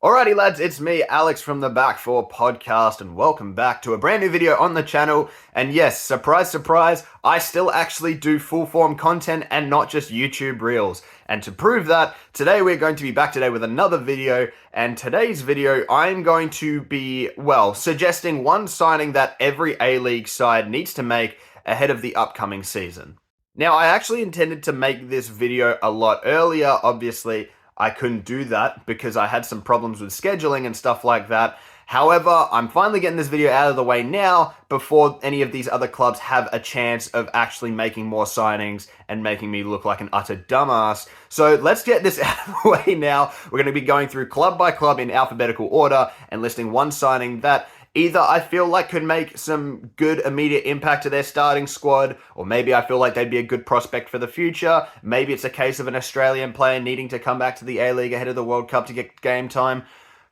Alrighty lads, it's me, Alex from the Back Four podcast, and welcome back to a brand new video on the channel. And yes, surprise, surprise, I still actually do full form content and not just YouTube Reels. And to prove that, today we're going to be back today with another video, and today's video I'm going to be, suggesting one signing that every A-League side needs to make ahead of the upcoming season. Now, I actually intended to make this video a lot earlier. Obviously, I couldn't do that because I had some problems with scheduling and stuff like that. However, I'm finally getting this video out of the way now before any of these other clubs have a chance of actually making more signings and making me look like an utter dumbass. So let's get this out of the way now. We're going to be going through club by club in alphabetical order and listing one signing that either I feel like could make some good immediate impact to their starting squad, or maybe I feel like they'd be a good prospect for the future. Maybe it's a case of an Australian player needing to come back to the A-League ahead of the World Cup to get game time.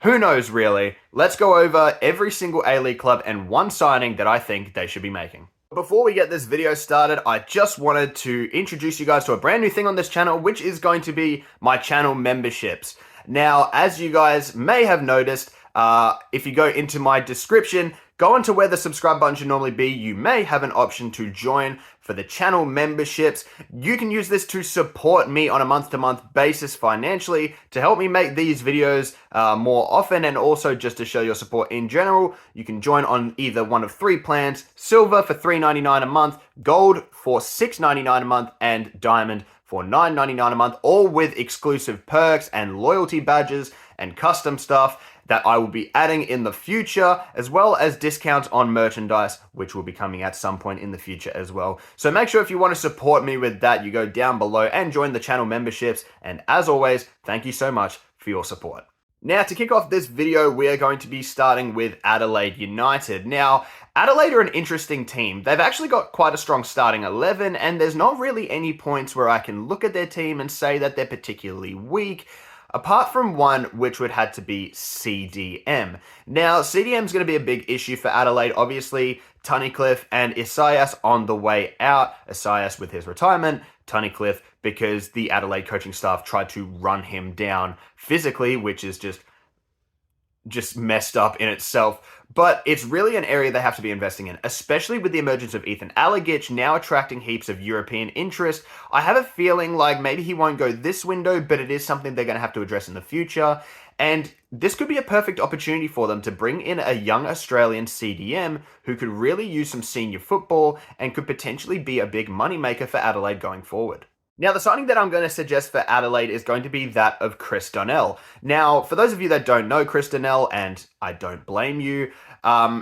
Who knows, really? Let's go over every single A-League club and one signing that I think they should be making. Before we get this video started, I just wanted to introduce you guys to a brand new thing on this channel, which is going to be my channel memberships. Now, as you guys may have noticed, if you go into my description, go into where the subscribe button should normally be, you may have an option to join for the channel memberships. You can use this to support me on a month-to-month basis financially, to help me make these videos more often, and also just to show your support in general. You can join on either one of three plans: Silver for $3.99 a month, Gold for $6.99 a month, and Diamond for $9.99 a month, all with exclusive perks and loyalty badges and custom stuff that I will be adding in the future, as well as discounts on merchandise, which will be coming at some point in the future as well. So make sure if you want to support me with that, you go down below and join the channel memberships. And as always, thank you so much for your support. Now, to kick off this video, we are going to be starting with Adelaide United. Now, Adelaide are an interesting team. They've actually got quite a strong starting 11, and there's not really any points where I can look at their team and say that they're particularly weak, apart from one, which would have to be CDM. Now, CDM is going to be a big issue for Adelaide. Obviously, Tunnicliffe and Isaias on the way out. Isaias with his retirement, Tunnicliffe because the Adelaide coaching staff tried to run him down physically, which is just messed up in itself. But it's really an area they have to be investing in, especially with the emergence of Ethan Alagich now attracting heaps of European interest. I have a feeling like maybe he won't go this window, but it is something they're going to have to address in the future. And this could be a perfect opportunity for them to bring in a young Australian CDM who could really use some senior football and could potentially be a big moneymaker for Adelaide going forward. Now, the signing that I'm going to suggest for Adelaide is going to be that of Chris Donnell. Now, for those of you that don't know Chris Donnell, and I don't blame you,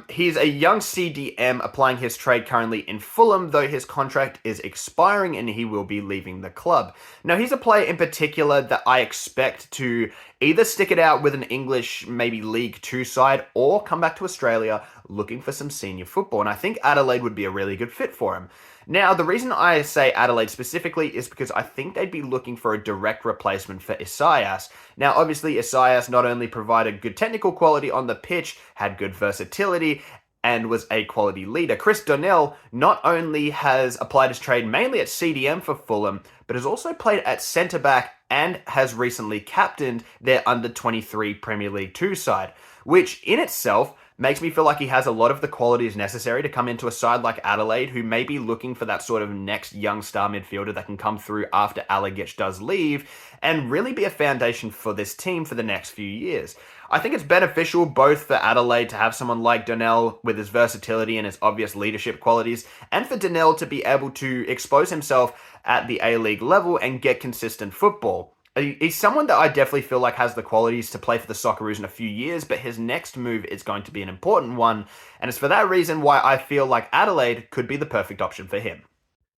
he's a young CDM applying his trade currently in Fulham, though his contract is expiring and he will be leaving the club. Now, he's a player in particular that I expect to either stick it out with an English, maybe League Two side, or come back to Australia looking for some senior football. And I think Adelaide would be a really good fit for him. Now, the reason I say Adelaide specifically is because I think they'd be looking for a direct replacement for Isaias. Now, obviously, Isaias not only provided good technical quality on the pitch, had good versatility, and was a quality leader. Chris Donnell not only has applied his trade mainly at CDM for Fulham, but has also played at centre-back and has recently captained their under-23 Premier League 2 side, which in itself makes me feel like he has a lot of the qualities necessary to come into a side like Adelaide, who may be looking for that sort of next young star midfielder that can come through after Alagich does leave and really be a foundation for this team for the next few years. I think it's beneficial both for Adelaide to have someone like Donnell with his versatility and his obvious leadership qualities, and for Donnell to be able to expose himself at the A-League level and get consistent football. He's someone that I definitely feel like has the qualities to play for the Socceroos in a few years, but his next move is going to be an important one, and it's for that reason why I feel like Adelaide could be the perfect option for him.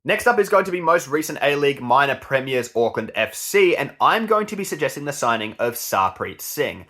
Next up is going to be most recent A-League minor premiers Auckland FC, and I'm going to be suggesting the signing of Sarpreet Singh.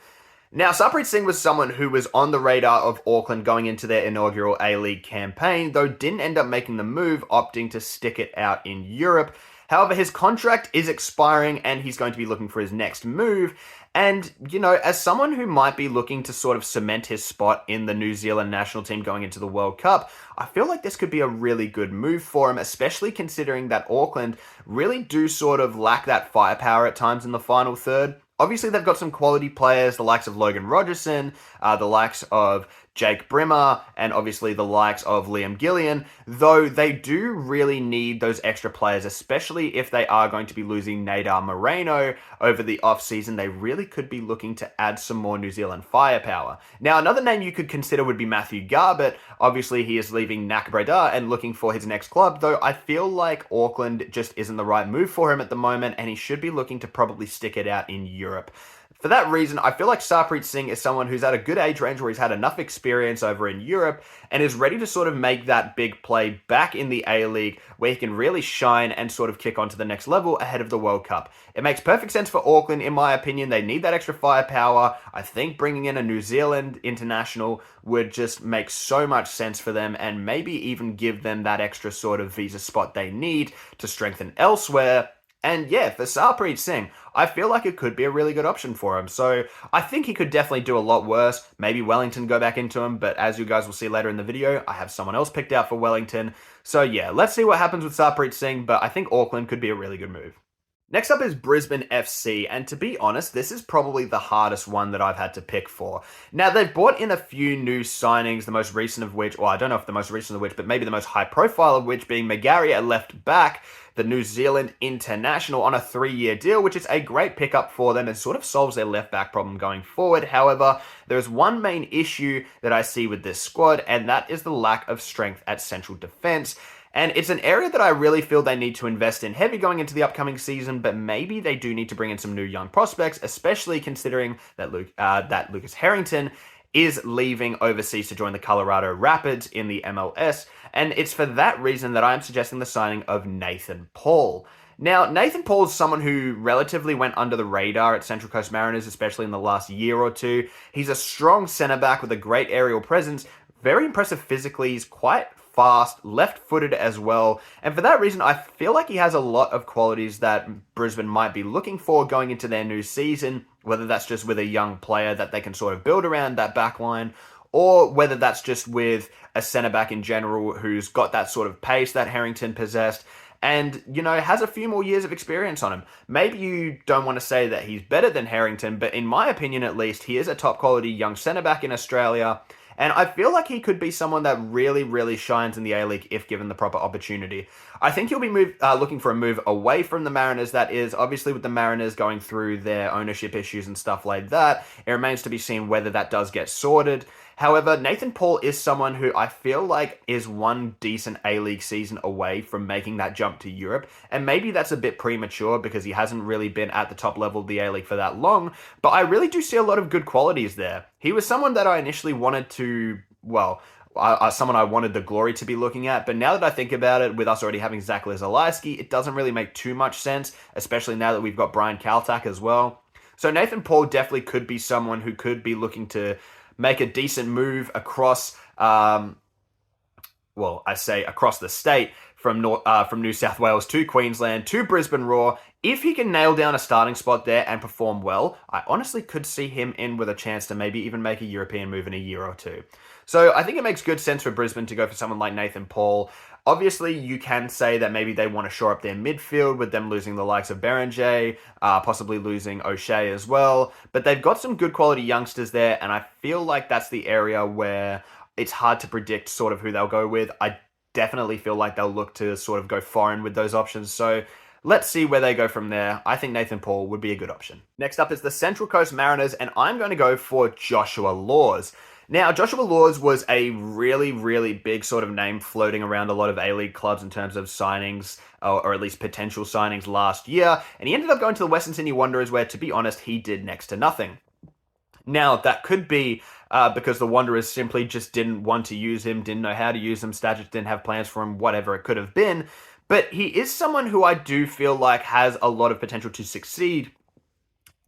Now, Sarpreet Singh was someone who was on the radar of Auckland going into their inaugural A-League campaign, though didn't end up making the move, opting to stick it out in Europe. However, his contract is expiring and he's going to be looking for his next move. And, you know, as someone who might be looking to sort of cement his spot in the New Zealand national team going into the World Cup, I feel like this could be a really good move for him, especially considering that Auckland really do sort of lack that firepower at times in the final third. Obviously, they've got some quality players, the likes of Logan Rogerson, the likes of Jake Brimmer, and obviously the likes of Liam Gillian, though they do really need those extra players, especially if they are going to be losing Nadar Moreno over the off-season. They really could be looking to add some more New Zealand firepower. Now, another name you could consider would be Matthew Garbett. Obviously, he is leaving NAC Breda and looking for his next club, though I feel like Auckland just isn't the right move for him at the moment, and he should be looking to probably stick it out in Europe. For that reason, I feel like Sarpreet Singh is someone who's at a good age range where he's had enough experience over in Europe and is ready to sort of make that big play back in the A-League where he can really shine and sort of kick on to the next level ahead of the World Cup. It makes perfect sense for Auckland, in my opinion. They need that extra firepower. I think bringing in a New Zealand international would just make so much sense for them and maybe even give them that extra sort of visa spot they need to strengthen elsewhere. And yeah, for Sarpreet Singh, I feel like it could be a really good option for him. So I think he could definitely do a lot worse. Maybe Wellington go back into him, but as you guys will see later in the video, I have someone else picked out for Wellington. So yeah, let's see what happens with Sarpreet Singh, but I think Auckland could be a really good move. Next up is Brisbane FC, and to be honest, this is probably the hardest one that I've had to pick for. Now, they've brought in a few new signings, the most recent of which, well, I don't know if the most recent of which, but maybe the most high profile of which being McGarry at left back, the New Zealand international, on a 3-year deal, which is a great pickup for them and sort of solves their left back problem going forward. However, there is one main issue that I see with this squad, and that is the lack of strength at central defence. And it's an area that I really feel they need to invest in heavy going into the upcoming season, but maybe they do need to bring in some new young prospects, especially considering that Lucas Harrington is leaving overseas to join the Colorado Rapids in the MLS. And it's for that reason that I'm suggesting the signing of Nathan Paul. Now, Nathan Paul is someone who relatively went under the radar at Central Coast Mariners, especially in the last year or two. He's a strong centre-back with a great aerial presence, very impressive physically, he's quite fast, left-footed as well, and for that reason, I feel like he has a lot of qualities that Brisbane might be looking for going into their new season, whether that's just with a young player that they can sort of build around that back line, or whether that's just with a centre-back in general who's got that sort of pace that Harrington possessed, and, you know, has a few more years of experience on him. Maybe you don't want to say that he's better than Harrington, but in my opinion at least, he is a top-quality young centre-back in Australia, and I feel like he could be someone that really, really shines in the A-League if given the proper opportunity. I think he'll be looking for a move away from the Mariners. That is, obviously with the Mariners going through their ownership issues and stuff like that, it remains to be seen whether that does get sorted. However, Nathan Paul is someone who I feel like is one decent A-League season away from making that jump to Europe, and maybe that's a bit premature because he hasn't really been at the top level of the A-League for that long, but I really do see a lot of good qualities there. He was someone that I initially wanted to, someone I wanted the Glory to be looking at, but now that I think about it, with us already having Zach Lizalewski, it doesn't really make too much sense, especially now that we've got Brian Kaltak as well. So Nathan Paul definitely could be someone who could be looking to make a decent move across, across the state from New South Wales to Queensland to Brisbane Roar. If he can nail down a starting spot there and perform well, I honestly could see him in with a chance to maybe even make a European move in a year or two. So I think it makes good sense for Brisbane to go for someone like Nathan Paul. Obviously, you can say that maybe they want to shore up their midfield with them losing the likes of Berenger, possibly losing O'Shea as well. But they've got some good quality youngsters there, and I feel like that's the area where it's hard to predict sort of who they'll go with. I definitely feel like they'll look to sort of go foreign with those options. So let's see where they go from there. I think Nathan Paul would be a good option. Next up is the Central Coast Mariners, and I'm going to go for Joshua Laws. Now, Joshua Laws was a really, really big sort of name floating around a lot of A-League clubs in terms of signings, or at least potential signings last year, and he ended up going to the Western Sydney Wanderers where, to be honest, he did next to nothing. Now, that could be because the Wanderers simply just didn't want to use him, didn't know how to use him, Stadgett didn't have plans for him, whatever it could have been, but he is someone who I do feel like has a lot of potential to succeed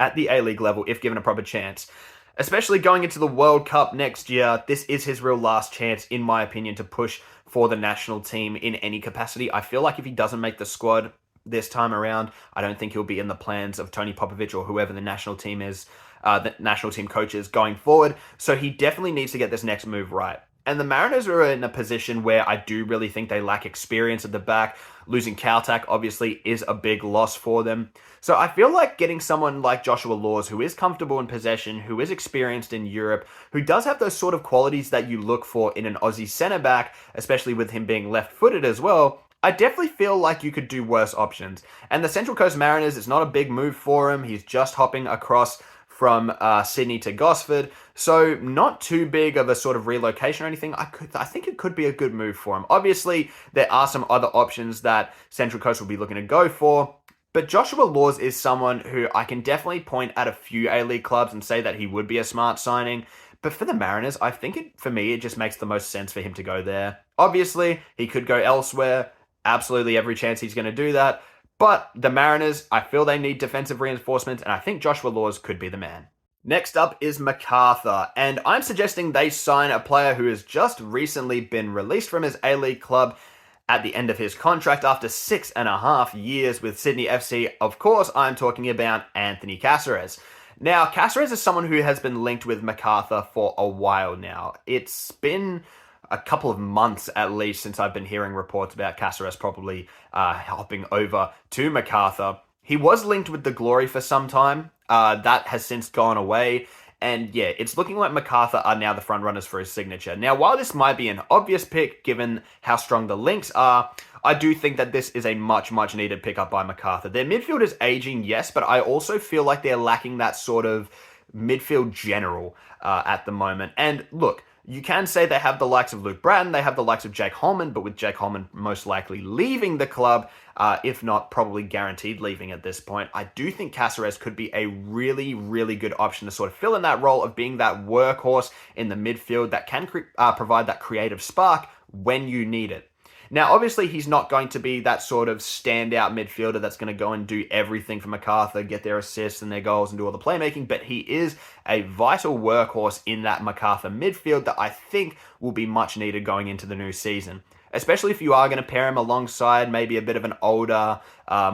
at the A-League level if given a proper chance. Especially going into the World Cup next year, this is his real last chance, in my opinion, to push for the national team in any capacity. I feel like if he doesn't make the squad this time around, I don't think he'll be in the plans of Tony Popovich or whoever the national team is, the national team coach is going forward. So he definitely needs to get this next move right. And the Mariners are in a position where I do really think they lack experience at the back. Losing Caltac obviously is a big loss for them. So I feel like getting someone like Joshua Laws, who is comfortable in possession, who is experienced in Europe, who does have those sort of qualities that you look for in an Aussie centre back, especially with him being left-footed as well, I definitely feel like you could do worse options. And the Central Coast Mariners, it's not a big move for him. He's just hopping across from Sydney to Gosford, so not too big of a sort of relocation or anything. I think it could be a good move for him. Obviously, there are some other options that Central Coast will be looking to go for, but Joshua Laws is someone who I can definitely point at a few A-League clubs and say that he would be a smart signing. But for the Mariners, I think for me, it just makes the most sense for him to go there. Obviously, he could go elsewhere. Absolutely every chance he's going to do that. But the Mariners, I feel they need defensive reinforcements, and I think Joshua Laws could be the man. Next up is MacArthur, and I'm suggesting they sign a player who has just recently been released from his A-League club at the end of his contract after 6.5 years with Sydney FC. Of course, I'm talking about Anthony Caceres. Now, Caceres is someone who has been linked with MacArthur for a while now. It's been a couple of months at least since I've been hearing reports about Caceres probably hopping over to MacArthur. He was linked with the Glory for some time. That has since gone away. And yeah, it's looking like MacArthur are now the front runners for his signature. Now, while this might be an obvious pick, given how strong the links are, I do think that this is a much needed pickup by MacArthur. Their midfield is aging, yes, but I also feel like they're lacking that sort of midfield general at the moment. And look, you can say they have the likes of Luke Bratton, they have the likes of Jake Holman, but with Jake Holman most likely leaving the club, if not probably guaranteed leaving at this point, I do think Caceres could be a really good option to sort of fill in that role of being that workhorse in the midfield that can provide that creative spark when you need it. Now, obviously, he's not going to be that sort of standout midfielder that's going to go and do everything for MacArthur, get their assists and their goals and do all the playmaking, but he is a vital workhorse in that MacArthur midfield that I think will be much needed going into the new season. Especially if you are going to pair him alongside maybe a bit of an older,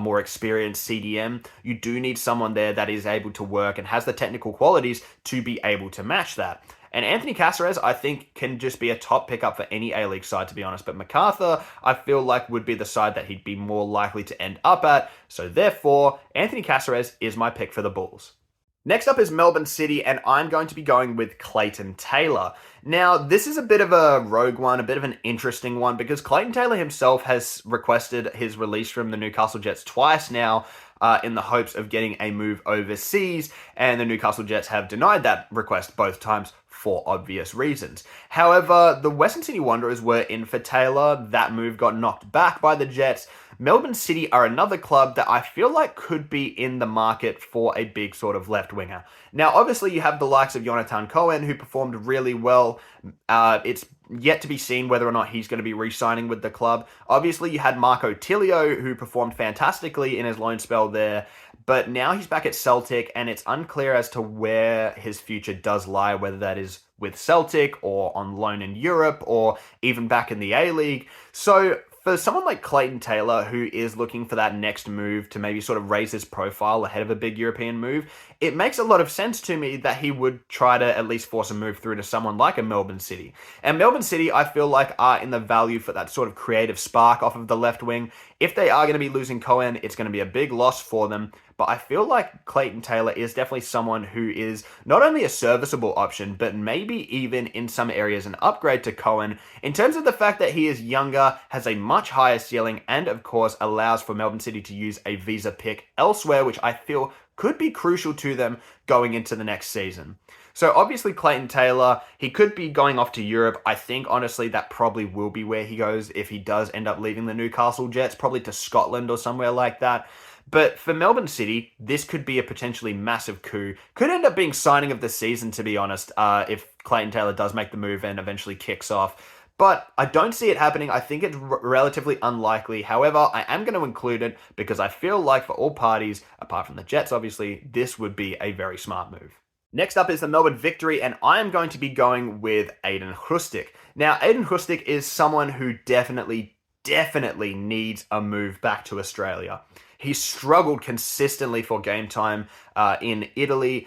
more experienced CDM, you do need someone there that is able to work and has the technical qualities to be able to match that. And Anthony Caceres, I think, can just be a top pickup for any A-League side, to be honest. But MacArthur, I feel like, would be the side that he'd be more likely to end up at. So therefore, Anthony Caceres is my pick for the Bulls. Next up is Melbourne City, and I'm going to be going with Clayton Taylor. Now, this is a bit of a rogue one, a bit of an interesting one, because Clayton Taylor himself has requested his release from the Newcastle Jets twice now, in the hopes of getting a move overseas, and the Newcastle Jets have denied that request both times for obvious reasons. However, the Western Sydney Wanderers were in for Taylor. That move got knocked back by the Jets. Melbourne City are another club that I feel like could be in the market for a big sort of left winger. Now, obviously, you have the likes of Jonathan Cohen, who performed really well. It's yet to be seen whether or not he's going to be re-signing with the club. Obviously, you had Marco Tilio, who performed fantastically in his loan spell there, but now he's back at Celtic, and it's unclear as to where his future does lie, whether that is with Celtic or on loan in Europe or even back in the A-League. So for someone like Clayton Taylor, who is looking for that next move to maybe sort of raise his profile ahead of a big European move, it makes a lot of sense to me that he would try to at least force a move through to someone like a Melbourne City. And Melbourne City, I feel like, are in the value for that sort of creative spark off of the left wing. If they are going to be losing Cohen, it's going to be a big loss for them. But I feel like Clayton Taylor is definitely someone who is not only a serviceable option, but maybe even in some areas an upgrade to Cohen in terms of the fact that he is younger, has a much higher ceiling, and of course allows for Melbourne City to use a visa pick elsewhere, which I feel could be crucial to them going into the next season. So obviously Clayton Taylor, he could be going off to Europe. I think honestly that probably will be where he goes if he does end up leaving the Newcastle Jets, probably to Scotland or somewhere like that. But for Melbourne City, this could be a potentially massive coup. Could end up being signing of the season, to be honest, if Clayton Taylor does make the move and eventually kicks off. But I don't see it happening. I think it's relatively unlikely. However, I am going to include it because I feel like for all parties, apart from the Jets, obviously, this would be a very smart move. Next up is the Melbourne Victory, and I am going to be going with Aiden Hustic. Now, Aiden Hustic is someone who definitely needs a move back to Australia. He struggled consistently for game time in Italy,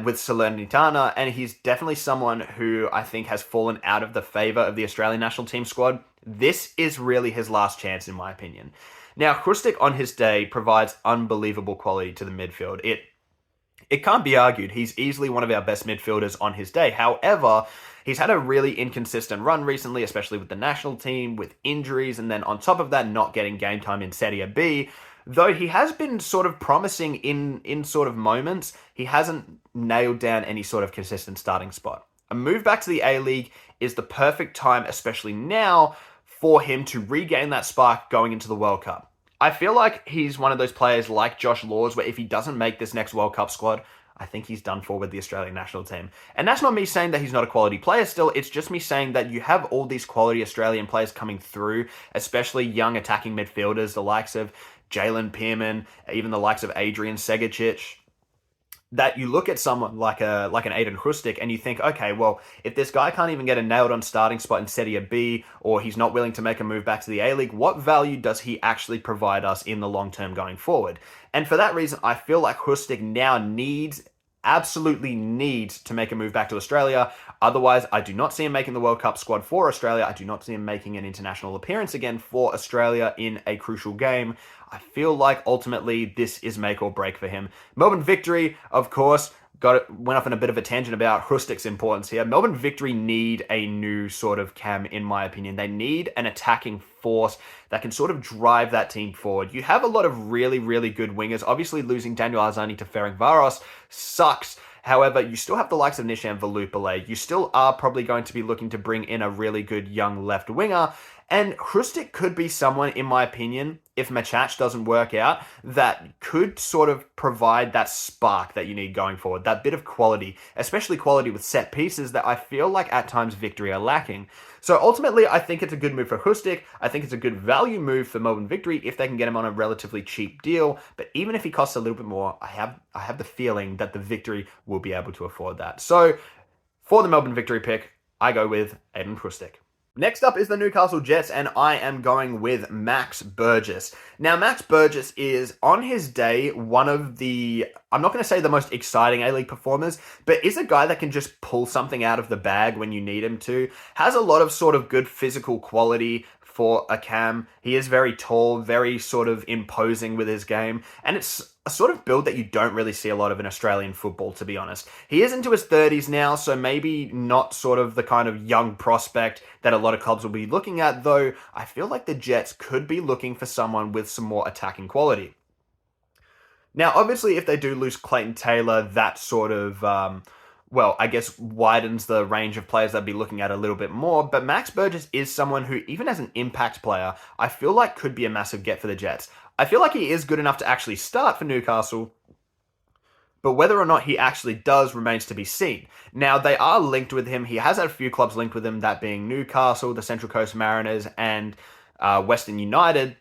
with Salernitana, and he's definitely someone who I think has fallen out of the favour of the Australian national team squad. This is really his last chance, in my opinion. Now, Hrustic on his day provides unbelievable quality to the midfield. It can't be argued. He's easily one of our best midfielders on his day. However, he's had a really inconsistent run recently, especially with the national team, with injuries, and then on top of that, not getting game time in Serie B. Though he has been sort of promising in sort of moments, he hasn't nailed down any sort of consistent starting spot. A move back to the A-League is the perfect time, especially now, for him to regain that spark going into the World Cup. I feel like he's one of those players like Josh Laws, where if he doesn't make this next World Cup squad, I think he's done for with the Australian national team. And that's not me saying that he's not a quality player still, it's just me saying that you have all these quality Australian players coming through, especially young attacking midfielders, the likes of Jalen Pearman, even the likes of Adrian Segicic, that you look at someone like an Aiden Hrustic and you think, okay, well, if this guy can't even get a nailed-on starting spot in Serie B, or he's not willing to make a move back to the A-League, what value does he actually provide us in the long term going forward? And for that reason, I feel like Hrustic now absolutely needs to make a move back to Australia. Otherwise, I do not see him making the World Cup squad for Australia. I do not see him making an international appearance again for Australia in a crucial game. I feel like ultimately this is make or break for him. Melbourne Victory, of course, went off on a bit of a tangent about Hrustic's importance here. Melbourne Victory need a new sort of cam, in my opinion. They need an attacking force that can sort of drive that team forward. You have a lot of really, really good wingers. Obviously, losing Daniel Arzani to Ferencvaros sucks. However, you still have the likes of Nishan Velupale. You still are probably going to be looking to bring in a really good young left winger. And Hrustic could be someone, in my opinion, if Machach doesn't work out, that could sort of provide that spark that you need going forward, that bit of quality, especially quality with set pieces that I feel like at times Victory are lacking. So ultimately, I think it's a good move for Hrustic. I think it's a good value move for Melbourne Victory if they can get him on a relatively cheap deal. But even if he costs a little bit more, I have the feeling that the Victory will be able to afford that. So for the Melbourne Victory pick, I go with Aiden Hrustic. Next up is the Newcastle Jets, and I am going with Max Burgess. Now, Max Burgess is, on his day, one of the, I'm not going to say the most exciting A-League performers, but is a guy that can just pull something out of the bag when you need him to. Has a lot of sort of good physical quality for a cam. He is very tall, very sort of imposing with his game, and it's a sort of build that you don't really see a lot of in Australian football, to be honest. He is into his 30s now, so maybe not sort of the kind of young prospect that a lot of clubs will be looking at, though I feel like the Jets could be looking for someone with some more attacking quality. Now, obviously, if they do lose Clayton Taylor, that sort of, I guess widens the range of players they'd be looking at a little bit more, but Max Burgess is someone who, even as an impact player, I feel like could be a massive get for the Jets. I feel like he is good enough to actually start for Newcastle, but whether or not he actually does remains to be seen. Now, they are linked with him. He has had a few clubs linked with him, that being Newcastle, the Central Coast Mariners, and Western United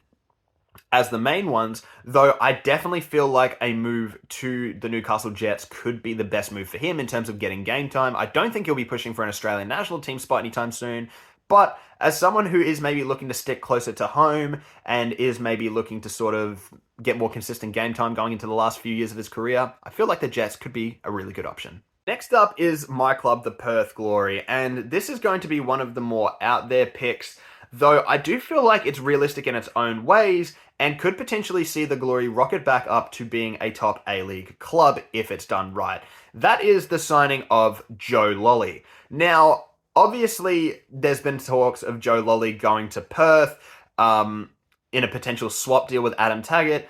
as the main ones, though I definitely feel like a move to the Newcastle Jets could be the best move for him in terms of getting game time. I don't think he'll be pushing for an Australian national team spot anytime soon, but as someone who is maybe looking to stick closer to home and is maybe looking to sort of get more consistent game time going into the last few years of his career, I feel like the Jets could be a really good option. Next up is my club, the Perth Glory, and this is going to be one of the more out there picks, though I do feel like it's realistic in its own ways and could potentially see the Glory rocket back up to being a top A-League club if it's done right. That is the signing of Joe Lolley. Now, obviously, there's been talks of Joe Lolley going to Perth in a potential swap deal with Adam Taggart.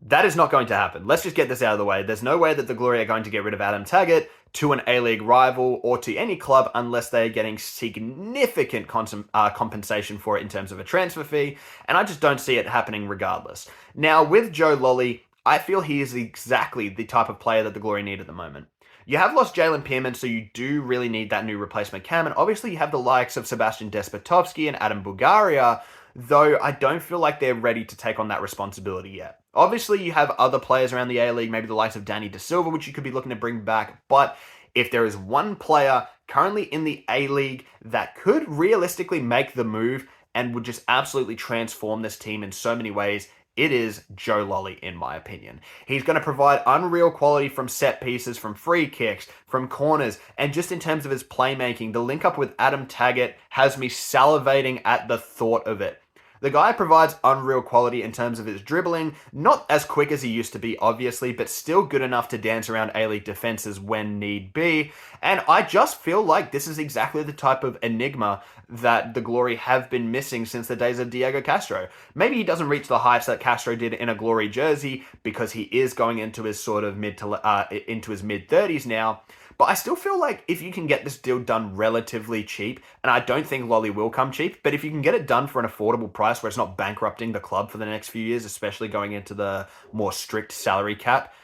That is not going to happen. Let's just get this out of the way. There's no way that the Glory are going to get rid of Adam Taggart to an A-League rival or to any club unless they are getting significant compensation for it in terms of a transfer fee, and I just don't see it happening regardless. Now, with Joe Lolley, I feel he is exactly the type of player that the Glory need at the moment. You have lost Jalen Pearman, so you do really need that new replacement cam, and obviously you have the likes of Sebastian Despotovsky and Adam Bulgaria, though I don't feel like they're ready to take on that responsibility yet. Obviously, you have other players around the A-League, maybe the likes of Danny De Silva, which you could be looking to bring back, but if there is one player currently in the A-League that could realistically make the move and would just absolutely transform this team in so many ways, it is Joe Lolly, in my opinion. He's going to provide unreal quality from set pieces, from free kicks, from corners, and just in terms of his playmaking, the link up with Adam Taggart has me salivating at the thought of it. The guy provides unreal quality in terms of his dribbling, not as quick as he used to be, obviously, but still good enough to dance around A-League defenses when need be. And I just feel like this is exactly the type of enigma that the Glory have been missing since the days of Diego Castro. Maybe he doesn't reach the heights that Castro did in a Glory jersey because he is going into his sort of into his mid-30s now. But I still feel like if you can get this deal done relatively cheap, and I don't think Lolly will come cheap, but if you can get it done for an affordable price where it's not bankrupting the club for the next few years, especially going into the more strict salary cap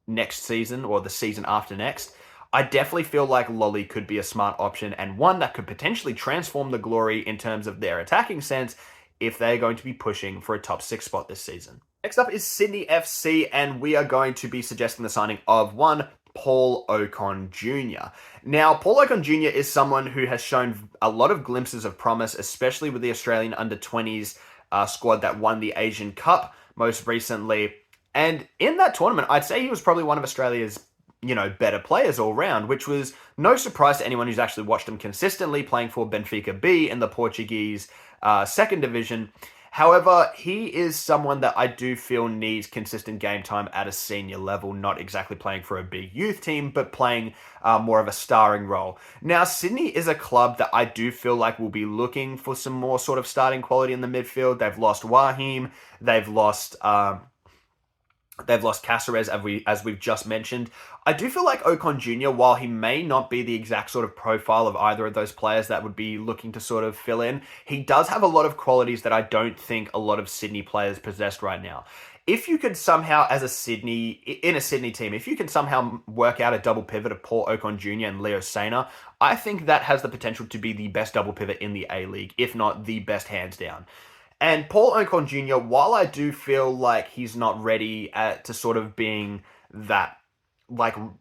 next season or the season after next, I definitely feel like Lolly could be a smart option and one that could potentially transform the Glory in terms of their attacking sense if they're going to be pushing for a top 6 spot this season. Next up is Sydney FC, and we are going to be suggesting the signing of one Paul Okon Jr. Now, Paul Okon Jr. is someone who has shown a lot of glimpses of promise, especially with the Australian under-20s squad that won the Asian Cup most recently. And in that tournament, I'd say he was probably one of Australia's, better players all round, which was no surprise to anyone who's actually watched him consistently playing for Benfica B in the Portuguese second division. However, he is someone that I do feel needs consistent game time at a senior level, not exactly playing for a big youth team, but playing more of a starring role. Now, Sydney is a club that I do feel like will be looking for some more sort of starting quality in the midfield. They've lost Waheem, they've lost Caceres, as we've just mentioned. I do feel like Okon Jr., while he may not be the exact sort of profile of either of those players that would be looking to sort of fill in, he does have a lot of qualities that I don't think a lot of Sydney players possess right now. If you could somehow, in a Sydney team, if you can somehow work out a double pivot of Paul Okon Jr. and Leo Sainer, I think that has the potential to be the best double pivot in the A-League, if not the best hands down. And Paul Okon Jr., while I do feel like he's not ready to sort of being that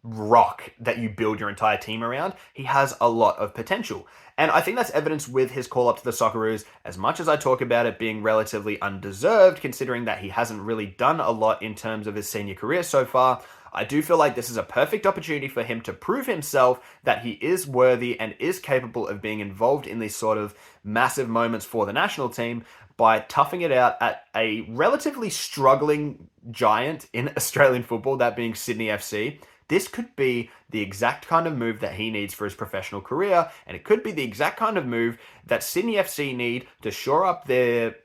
rock that you build your entire team around, he has a lot of potential. And I think that's evidenced with his call up to the Socceroos, as much as I talk about it being relatively undeserved, considering that he hasn't really done a lot in terms of his senior career so far. I do feel like this is a perfect opportunity for him to prove himself that he is worthy and is capable of being involved in these sort of massive moments for the national team by toughing it out at a relatively struggling giant in Australian football, that being Sydney FC. This could be the exact kind of move that he needs for his professional career, and it could be the exact kind of move that Sydney FC need to shore up their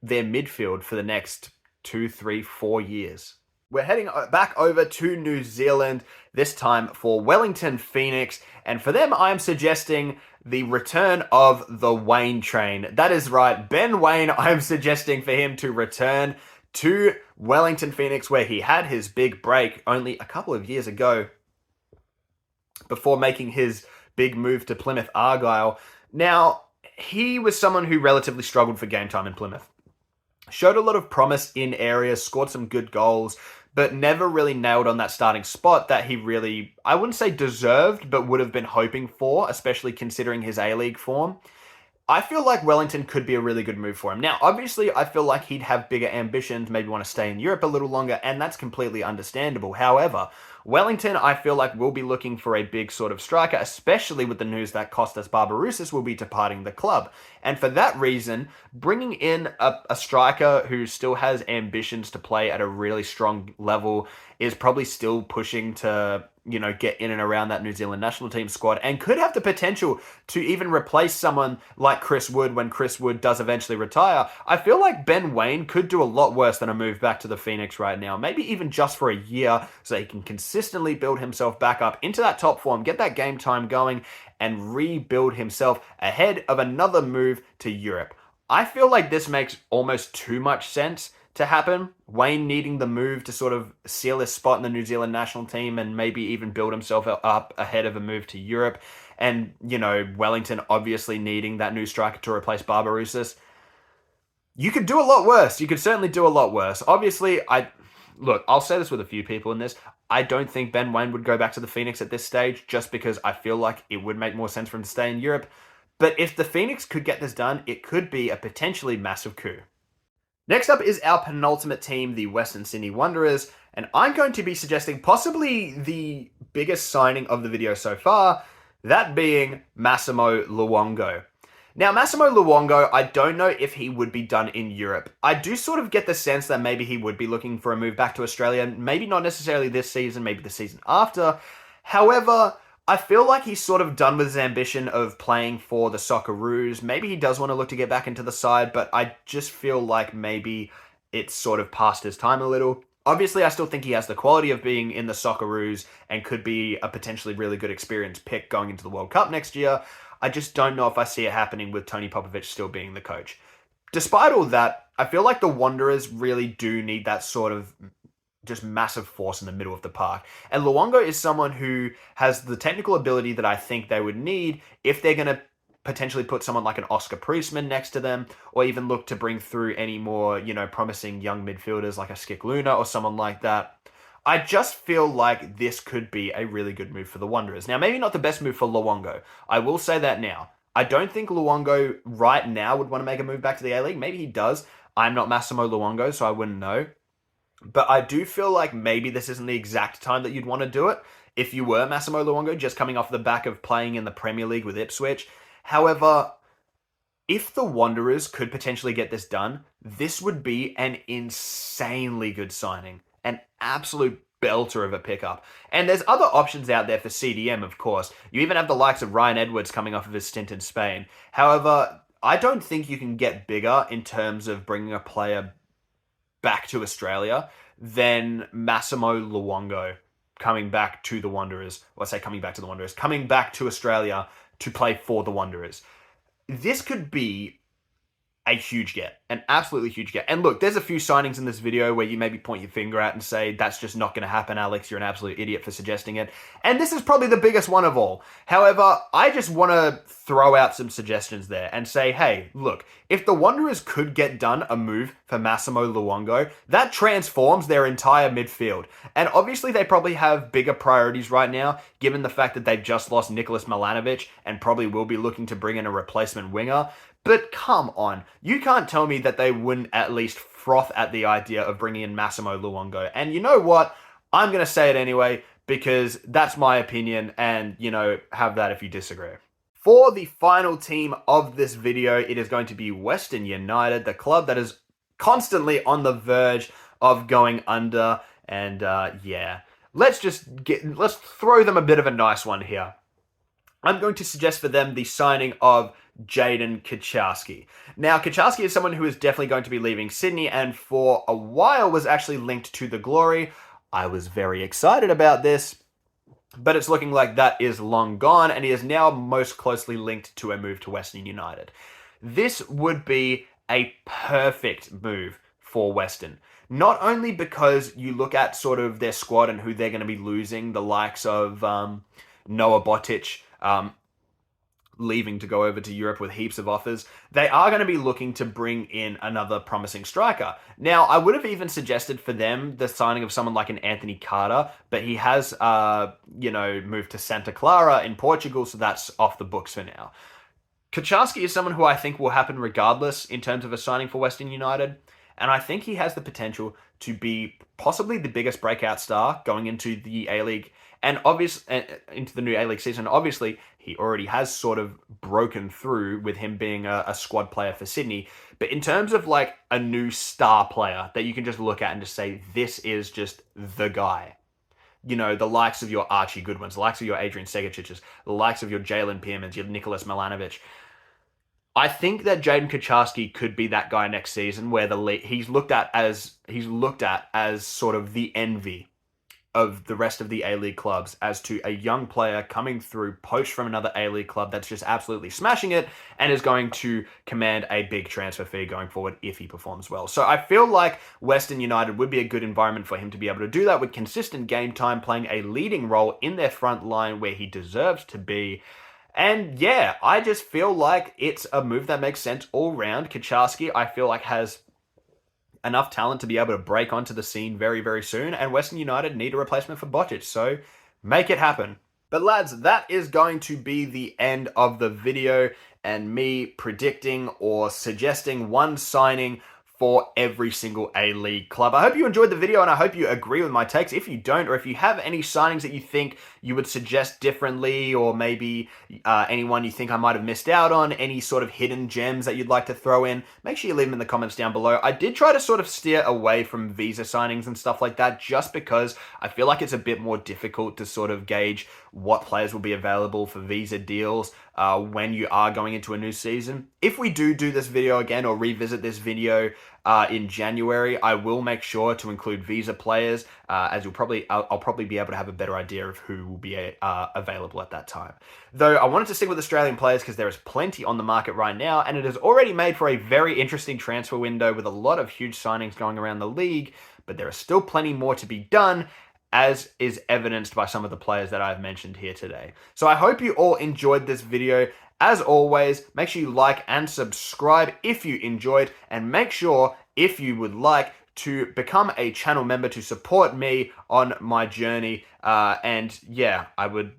midfield for the next 2, 3, 4 years. We're heading back over to New Zealand, this time for Wellington Phoenix, and for them I am suggesting the return of the Wayne train. That is right, Ben Waine, I am suggesting for him to return to Wellington Phoenix, where he had his big break only a couple of years ago before making his big move to Plymouth Argyle. Now, he was someone who relatively struggled for game time in Plymouth. Showed a lot of promise in areas, scored some good goals, but never really nailed on that starting spot that he really, I wouldn't say deserved, but would have been hoping for, especially considering his A-League form. I feel like Wellington could be a really good move for him. Now, obviously, I feel like he'd have bigger ambitions, maybe want to stay in Europe a little longer, and that's completely understandable. However, Wellington, I feel like, will be looking for a big sort of striker, especially with the news that Kostas Barbarouses will be departing the club. And for that reason, bringing in a striker who still has ambitions to play at a really strong level is probably still pushing to, get in and around that New Zealand national team squad, and could have the potential to even replace someone like Chris Wood when Chris Wood does eventually retire. I feel like Ben Waine could do a lot worse than a move back to the Phoenix right now, maybe even just for a year, so he can consistently build himself back up into that top form, get that game time going, and rebuild himself ahead of another move to Europe. I feel like this makes almost too much sense to happen. Waine needing the move to sort of seal his spot in the New Zealand national team and maybe even build himself up ahead of a move to Europe. And, Wellington obviously needing that new striker to replace Barbarouses. You could do a lot worse. You could certainly do a lot worse. Obviously, I'll say this with a few people in this. I don't think Ben Waine would go back to the Phoenix at this stage, just because I feel like it would make more sense for him to stay in Europe. But if the Phoenix could get this done, it could be a potentially massive coup. Next up is our penultimate team, the Western Sydney Wanderers, and I'm going to be suggesting possibly the biggest signing of the video so far, that being Massimo Luongo. Now, Massimo Luongo, I don't know if he would be done in Europe. I do sort of get the sense that maybe he would be looking for a move back to Australia, maybe not necessarily this season, maybe the season after. However, I feel like he's sort of done with his ambition of playing for the Socceroos. Maybe he does want to look to get back into the side, but I just feel like maybe it's sort of past his time a little. Obviously, I still think he has the quality of being in the Socceroos and could be a potentially really good experienced pick going into the World Cup next year. I just don't know if I see it happening with Tony Popovich still being the coach. Despite all that, I feel like the Wanderers really do need that sort of just massive force in the middle of the park. And Luongo is someone who has the technical ability that I think they would need if they're going to potentially put someone like an Oscar Priestman next to them, or even look to bring through any more, promising young midfielders like a Skick Luna or someone like that. I just feel like this could be a really good move for the Wanderers. Now, maybe not the best move for Luongo. I will say that now. I don't think Luongo right now would want to make a move back to the A-League. Maybe he does. I'm not Massimo Luongo, so I wouldn't know. But I do feel like maybe this isn't the exact time that you'd want to do it if you were Massimo Luongo, just coming off the back of playing in the Premier League with Ipswich. However, if the Wanderers could potentially get this done, this would be an insanely good signing. An absolute belter of a pickup. And there's other options out there for CDM, of course. You even have the likes of Ryan Edwards coming off of his stint in Spain. However, I don't think you can get bigger in terms of bringing a player back to Australia than Massimo Luongo coming back to the Wanderers. Well, I say coming back to the Wanderers. Coming back to Australia to play for the Wanderers. This could be a huge get, an absolutely huge get. And look, there's a few signings in this video where you maybe point your finger at and say, that's just not going to happen, Alex. You're an absolute idiot for suggesting it. And this is probably the biggest one of all. However, I just want to throw out some suggestions there and say, hey, look, if the Wanderers could get done a move for Massimo Luongo, that transforms their entire midfield. And obviously they probably have bigger priorities right now, given the fact that they've just lost Nicholas Milanovic and probably will be looking to bring in a replacement winger. But come on, you can't tell me that they wouldn't at least froth at the idea of bringing in Massimo Luongo. And you know what? I'm going to say it anyway, because that's my opinion, and, have that if you disagree. For the final team of this video, it is going to be Western United, the club that is constantly on the verge of going under. And let's throw them a bit of a nice one here. I'm going to suggest for them the signing of Jayden Kucharski. Now, Kucharski is someone who is definitely going to be leaving Sydney, and for a while was actually linked to the Glory. I was very excited about this, but it's looking like that is long gone, and he is now most closely linked to a move to Western United. This would be a perfect move for Western. Not only because you look at sort of their squad and who they're going to be losing, the likes of Noah Botic, leaving to go over to Europe with heaps of offers, they are going to be looking to bring in another promising striker. Now, I would have even suggested for them the signing of someone like an Anthony Carter, but he has, moved to Santa Clara in Portugal, so that's off the books for now. Kucharski is someone who I think will happen regardless in terms of a signing for Western United, and I think he has the potential to be possibly the biggest breakout star going into the A-League and into the new A-League season. Obviously, he already has sort of broken through with him being a squad player for Sydney. But in terms of like a new star player that you can just look at and just say, this is just the guy. The likes of your Archie Goodwins, the likes of your Adrian Segicics, the likes of your Jalen Pearmans, your Nicholas Milanovic. I think that Jayden Kucharski could be that guy next season where he's looked at as sort of the envy of the rest of the A-League clubs, as to a young player coming through, poached from another A-League club that's just absolutely smashing it and is going to command a big transfer fee going forward if he performs well. So I feel like Western United would be a good environment for him to be able to do that with consistent game time, playing a leading role in their front line where he deserves to be. And yeah, I just feel like it's a move that makes sense all round. Kucharski, I feel like, has enough talent to be able to break onto the scene very, very soon, and Western United need a replacement for Botic, so make it happen. But lads, that is going to be the end of the video, and me predicting or suggesting one signing for every single A-League club. I hope you enjoyed the video and I hope you agree with my takes. If you don't, or if you have any signings that you think you would suggest differently, or maybe anyone you think I might have missed out on, any sort of hidden gems that you'd like to throw in, make sure you leave them in the comments down below. I did try to sort of steer away from visa signings and stuff like that just because I feel like it's a bit more difficult to sort of gauge what players will be available for visa deals when you are going into a new season. If we do this video again or revisit this video in January, I will make sure to include visa players, as I'll probably be able to have a better idea of who will be available at that time. Though I wanted to stick with Australian players because there is plenty on the market right now, and it has already made for a very interesting transfer window with a lot of huge signings going around the league, but there is still plenty more to be done, as is evidenced by some of the players that I've mentioned here today. So I hope you all enjoyed this video. As always, make sure you like and subscribe if you enjoyed, and make sure, if you would like, to become a channel member to support me on my journey. And yeah, I would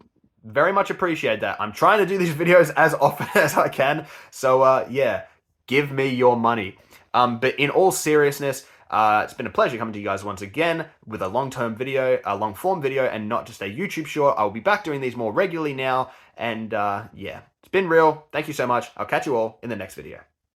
very much appreciate that. I'm trying to do these videos as often as I can. So yeah, give me your money. But in all seriousness, it's been a pleasure coming to you guys once again with a long-form video, and not just a YouTube short. I'll be back doing these more regularly now. And yeah, it's been real. Thank you so much. I'll catch you all in the next video.